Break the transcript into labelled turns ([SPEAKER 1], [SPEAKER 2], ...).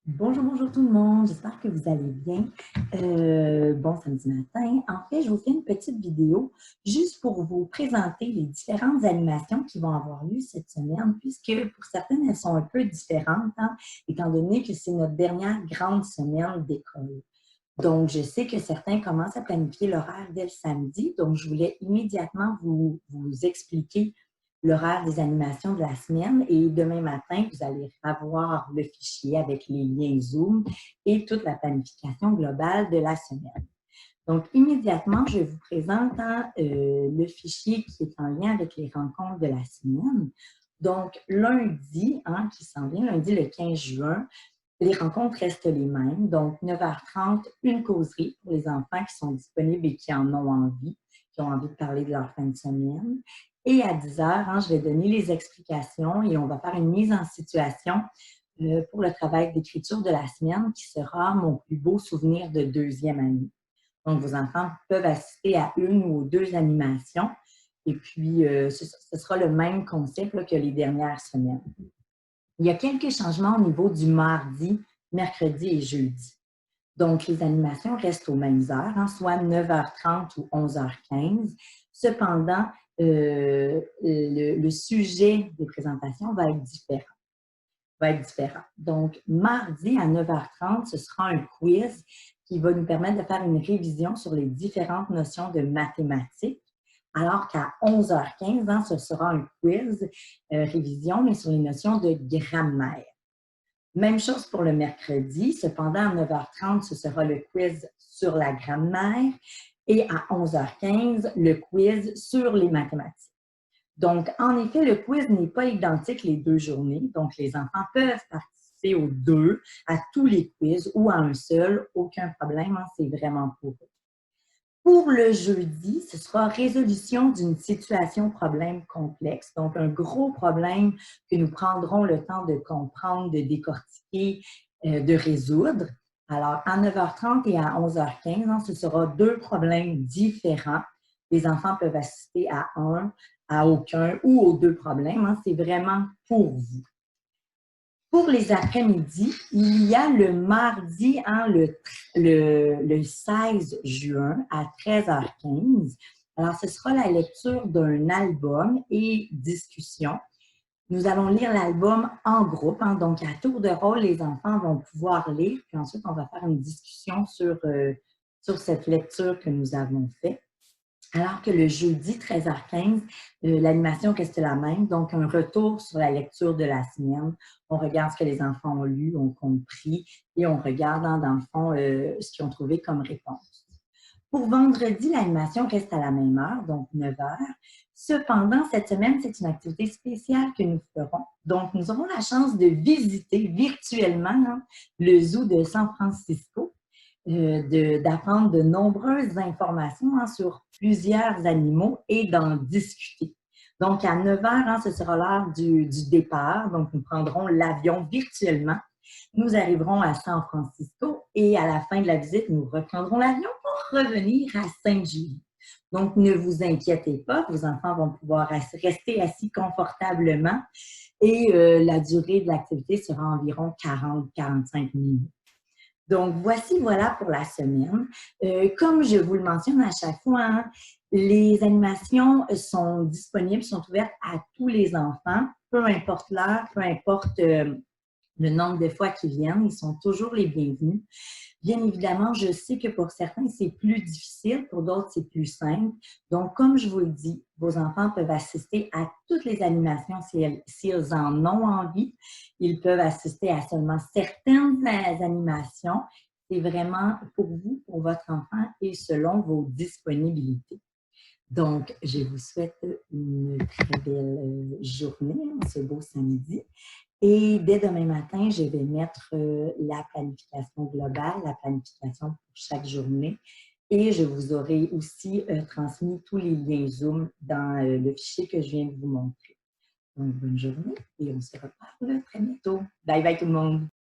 [SPEAKER 1] Bonjour, bonjour tout le monde, j'espère que vous allez bien. Bon samedi matin. En fait, je vous fais une petite vidéo juste pour vous présenter les différentes animations qui vont avoir lieu cette semaine, puisque pour certaines, elles sont un peu différentes, hein, étant donné que c'est notre dernière grande semaine d'école. Donc, je sais que certains commencent à planifier l'horaire dès le samedi, donc je voulais immédiatement vous expliquer l'horaire des animations de la semaine et demain matin, vous allez avoir le fichier avec les liens Zoom et toute la planification globale de la semaine. Donc, immédiatement, je vous présente le fichier qui est en lien avec les rencontres de la semaine. Donc, lundi, qui s'en vient, lundi le 15 juin, les rencontres restent les mêmes. Donc, 9h30, une causerie pour les enfants qui sont disponibles et qui en ont envie, qui ont envie de parler de leur fin de semaine. Et à 10h, je vais donner les explications et on va faire une mise en situation pour le travail d'écriture de la semaine qui sera mon plus beau souvenir de deuxième année. Donc, vos enfants peuvent assister à une ou deux animations et puis ce sera le même concept là, que les dernières semaines. Il y a quelques changements au niveau du mardi, mercredi et jeudi. Donc, les animations restent aux mêmes heures, soit 9h30 ou 11h15. Cependant, le sujet des présentations va être différent. Donc, mardi à 9h30, ce sera un quiz qui va nous permettre de faire une révision sur les différentes notions de mathématiques, alors qu'à 11h15, ce sera un quiz révision, mais sur les notions de grammaire. Même chose pour le mercredi. Cependant, à 9h30, ce sera le quiz sur la grammaire et à 11h15, le quiz sur les mathématiques. Donc, en effet, le quiz n'est pas identique les deux journées. Donc, les enfants peuvent participer aux deux, à tous les quiz ou à un seul. Aucun problème, c'est vraiment pour eux. Pour le jeudi, ce sera résolution d'une situation problème complexe. Donc, un gros problème que nous prendrons le temps de comprendre, de décortiquer, de résoudre. Alors, à 9h30 et à 11h15, ce sera deux problèmes différents. Les enfants peuvent assister à un, à aucun ou aux deux problèmes. C'est vraiment pour vous. Pour les après-midi, il y a le mardi, le 16 juin à 13h15. Alors, ce sera la lecture d'un album et discussion. Nous allons lire l'album en groupe, donc à tour de rôle, les enfants vont pouvoir lire, puis ensuite, on va faire une discussion sur cette lecture que nous avons faite. Alors que le jeudi 13h15, l'animation reste la même, donc un retour sur la lecture de la semaine. On regarde ce que les enfants ont lu, ont compris et on regarde dans le fond ce qu'ils ont trouvé comme réponse. Pour vendredi, l'animation reste à la même heure, donc 9h. Cependant, cette semaine, c'est une activité spéciale que nous ferons. Donc, nous aurons la chance de visiter virtuellement le zoo de San Francisco, d'apprendre de nombreuses informations sur plusieurs animaux et d'en discuter. Donc, à 9h, ce sera l'heure du départ. Donc, nous prendrons l'avion virtuellement. Nous arriverons à San Francisco et à la fin de la visite, nous reprendrons l'avion pour revenir à Sainte-Julie. Donc, ne vous inquiétez pas, vos enfants vont pouvoir rester assis confortablement et la durée de l'activité sera environ 40-45 minutes. Donc, voilà pour la semaine. Comme je vous le mentionne à chaque fois, les animations sont disponibles, sont ouvertes à tous les enfants, peu importe l'heure, peu importe le nombre de fois qu'ils viennent, ils sont toujours les bienvenus. Bien évidemment, je sais que pour certains, c'est plus difficile, pour d'autres, c'est plus simple. Donc, comme je vous le dis, vos enfants peuvent assister à toutes les animations s'ils en ont envie. Ils peuvent assister à seulement certaines animations. C'est vraiment pour vous, pour votre enfant et selon vos disponibilités. Donc, je vous souhaite une très belle journée, ce beau samedi. Et dès demain matin, je vais mettre la planification globale, la planification pour chaque journée. Et je vous aurai aussi transmis tous les liens Zoom dans le fichier que je viens de vous montrer. Donc, bonne journée et on se reparle très bientôt. Bye bye tout le monde!